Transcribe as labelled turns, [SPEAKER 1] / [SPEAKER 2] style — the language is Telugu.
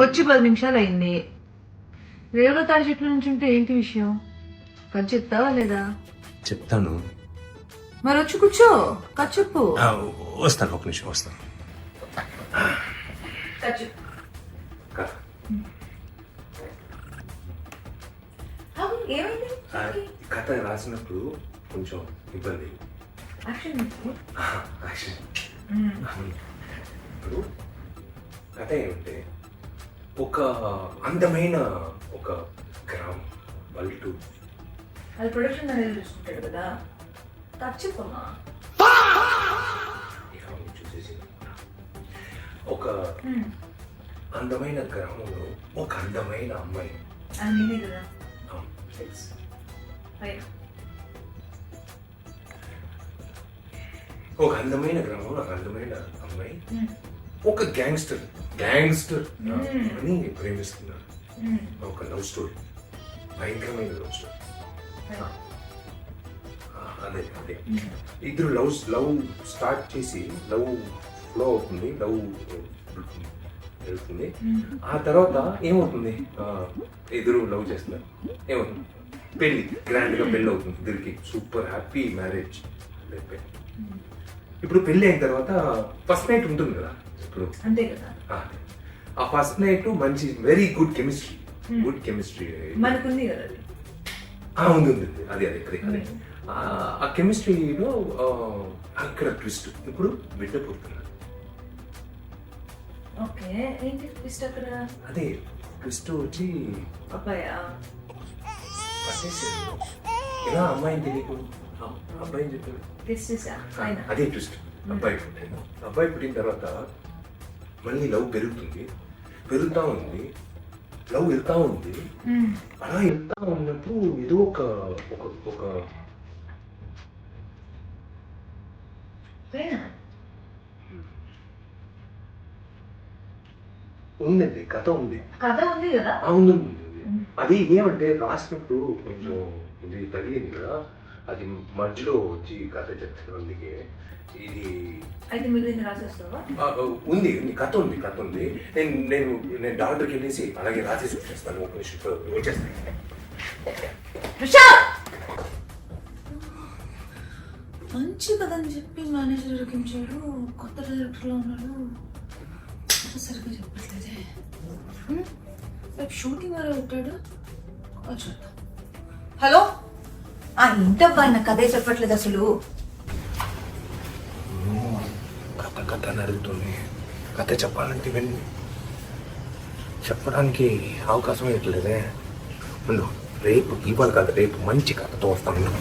[SPEAKER 1] వచ్చి 10 నిమిషాలు అయింది. రేవులో తాడి చెట్ల నుంచి ఉంటే ఏంటి విషయం? కథ చెప్తావా లేదా?
[SPEAKER 2] చెప్తాను.
[SPEAKER 1] మరి వచ్చి కూర్చో, కథ చెప్పు.
[SPEAKER 2] వస్తాను, ఒక నిమిషం వస్తాను.
[SPEAKER 1] కథ చెప్పు. అవును, ఏమైంది?
[SPEAKER 2] కథ రాసినప్పుడు కొంచెం ఇబ్బంది.
[SPEAKER 1] యాక్షన్
[SPEAKER 2] ఇప్పుడు కథ ఏమంటే, ఒక అందమైన ఒక గ్రామం, పల్లెటూరు.
[SPEAKER 1] అది ప్రొడక్షన్ మేనేజర్ చూసుకుంటాడు కదా. కథ చెప్పమ్మా.
[SPEAKER 2] చూసేసి ఒక అందమైన గ్రామంలో ఒక అందమైన అమ్మాయి.
[SPEAKER 1] అది నేనే కదా.
[SPEAKER 2] ఒక అందమైన గ్రామంలో ఒక అందమైన అమ్మాయి ఒక గ్యాంగ్స్టర్ అని ప్రేమిస్తున్నారు. ఒక లవ్ స్టోరీ, భయంకరమైన లవ్ స్టోరీ. అదే అదే ఇద్దరు లవ్ స్టార్ట్ చేసి లవ్ ఫ్లో అవుతుంది, లవ్ వెళ్తుంది. ఆ తర్వాత ఏమవుతుంది, ఇద్దరు లవ్ చేస్తున్నారు, ఏమవుతుంది, పెళ్లి, గ్రాండ్ గా పెళ్లి అవుతుంది ఇద్దరికి. Super happy marriage. ఇప్పుడు పెళ్లి అయిన తర్వాత ఫస్ట్ నైట్ ఉంటుంది కదా. ఇప్పుడు
[SPEAKER 1] అంతే కదా.
[SPEAKER 2] ఆ ఫస్ట్ నైట్ మంచి వెరీ గుడ్ కెమిస్ట్రీ
[SPEAKER 1] మనకుంది కదా.
[SPEAKER 2] ఉంది అది అదే అదే అదే ఆ కెమిస్ట్రీలో అక్కడ ట్విస్ట్. ఇప్పుడు బిడ్డ పుడుతున్నారు.
[SPEAKER 1] ఓకే, ఏంటి ట్విస్ట్ అక్కడ?
[SPEAKER 2] అదే ట్విస్ట్ వచ్చి
[SPEAKER 1] అబ్బాయా
[SPEAKER 2] ఎలా అమ్మాయిని తెలియకూడదు, అబ్బాయిని చెప్పారు. అదే ట్విస్ట్. అబ్బాయి పుట్టిన తర్వాత మళ్ళీ లవ్ పెరుగుతా ఉంది, లవ్ వెళ్తా ఉంది. అలా వెళ్తా ఉన్నప్పుడు ఏదో ఒక ఉందండి, కథ ఉంది
[SPEAKER 1] కదా.
[SPEAKER 2] అవును. అది ఏమంటే రాసినప్పుడు కొంచెం ఇది తగిలింది కదా, అది మధ్యలో వచ్చి కథ చెప్తాను. అందుకే ఇది ఉంది, కథ ఉంది. నేను డాక్టర్కి వెళ్ళేసి అలాగే రాసేసి వచ్చేస్తాను. ఒక నిమిషం వచ్చేస్తాను.
[SPEAKER 1] మంచి కథ అని చెప్పి మేనేజర్ ఉరికించాడు. కొత్త డైరెక్టర్లో ఉన్నాడు, సరిగ్గా చెప్పట్లేదే. రేపు షూటింగ్ వరకు పెట్టాడు. హలో, ఏంటబ్బా నా కథే చెప్పట్లేదు అసలు.
[SPEAKER 2] కథ అడుగుతుంది. కథ చెప్పాలంటే చెప్పడానికి అవకాశం ఇవ్వట్లేదే. రేపు ఇవాళ కథ, రేపు మంచి కథతో వస్తాను.